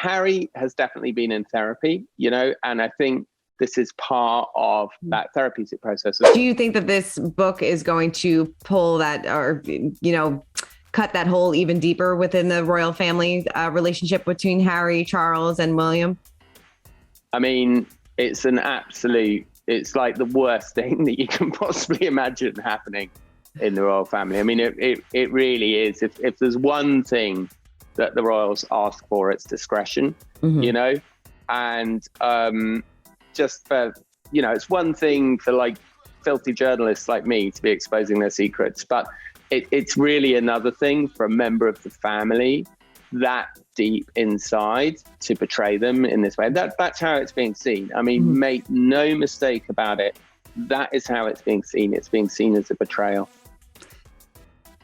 Harry has definitely been in therapy, and I think this is part of that therapeutic process. Do you think that this book is going to pull that or, cut that hole even deeper within the royal family relationship between Harry, Charles, and William? I mean, it's like the worst thing that you can possibly imagine happening in the royal family. I mean, it really is. If there's one thing that the royals ask for, it's discretion, and just for, it's one thing for like filthy journalists like me to be exposing their secrets, but it's really another thing for a member of the family that deep inside to betray them in this way. That's how it's being seen. I mean, make no mistake about it. That is how it's being seen. It's being seen as a betrayal.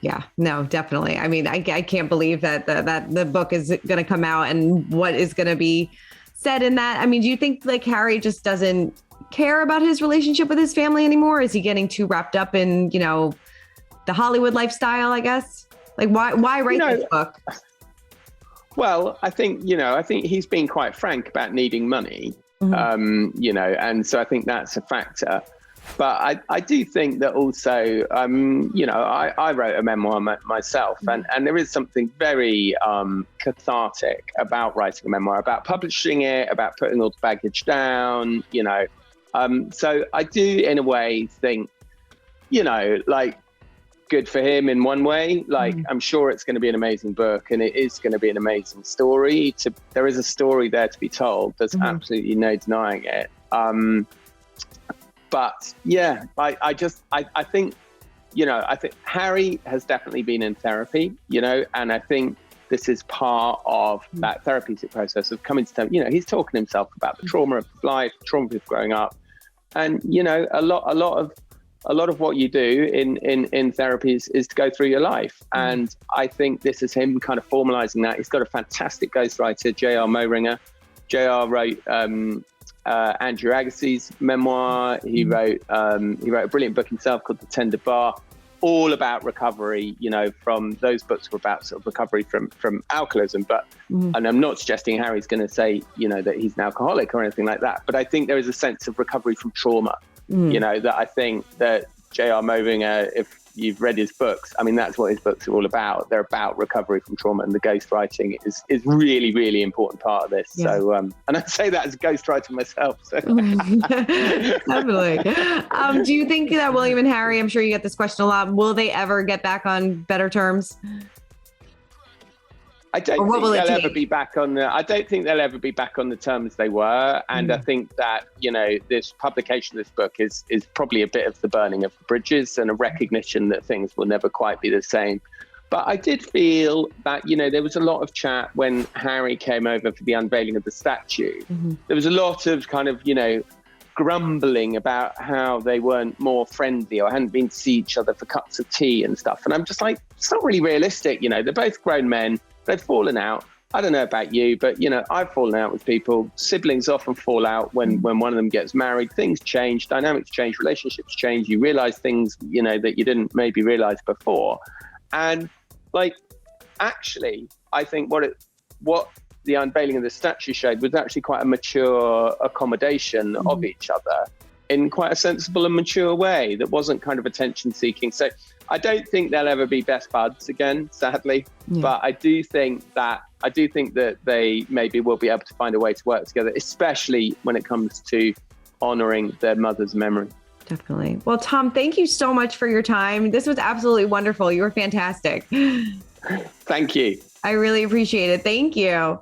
Yeah, no, definitely. I mean, I can't believe that the book is going to come out and what is going to be said in that. I mean, do you think like Harry just doesn't care about his relationship with his family anymore? Is he getting too wrapped up in, the Hollywood lifestyle, I guess? Like, why write this book? Well, I think he's been quite frank about needing money, and so I think that's a factor. But I do think that also, I wrote a memoir myself, and there is something very cathartic about writing a memoir, about publishing it, about putting all the baggage down, So I do, in a way, think, like, good for him in one way. Like, I'm sure it's going to be an amazing book, and it is going to be an amazing story. There is a story there to be told. There's absolutely no denying it. But yeah, I think Harry has definitely been in therapy, and I think this is part of that therapeutic process of coming to terms. He's talking to himself about the trauma of life, trauma of growing up, and a lot of what you do in therapy is to go through your life. And I think this is him kind of formalizing that. He's got a fantastic ghostwriter, J.R. Moehringer. J.R. wrote Andrew Agassi's memoir. He wrote a brilliant book himself called The Tender Bar, all about recovery. From those books were about sort of recovery from alcoholism. But and I'm not suggesting Harry's going to say that he's an alcoholic or anything like that. But I think there is a sense of recovery from trauma. That I think that J.R. Moehringer, if you've read his books, I mean, that's what his books are all about. They're about recovery from trauma, and the ghostwriting is really, really important part of this. Yeah. So, and I say that as a ghostwriter myself. So. Definitely. Do you think that William and Harry, I'm sure you get this question a lot, will they ever get back on better terms? I don't think they'll ever be back on the terms they were. And I think that, this publication of this book is probably a bit of the burning of the bridges and a recognition that things will never quite be the same. But I did feel that, there was a lot of chat when Harry came over for the unveiling of the statue. There was a lot of kind of, grumbling about how they weren't more friendly or hadn't been to see each other for cups of tea and stuff. And I'm just like, it's not really realistic. They're both grown men. They've fallen out. I don't know about you, but, I've fallen out with people. Siblings often fall out when one of them gets married. Things change, dynamics change, relationships change. You realize things, that you didn't maybe realize before. And actually, I think what the unveiling of the statue showed was actually quite a mature accommodation of each other in quite a sensible and mature way that wasn't kind of attention seeking. So I don't think they'll ever be best buds again, sadly. But I do think that they maybe will be able to find a way to work together, especially when it comes to honoring their mother's memory. Definitely. Well, Tom, thank you so much for your time. This was absolutely wonderful. You were fantastic. Thank you. I really appreciate it. Thank you.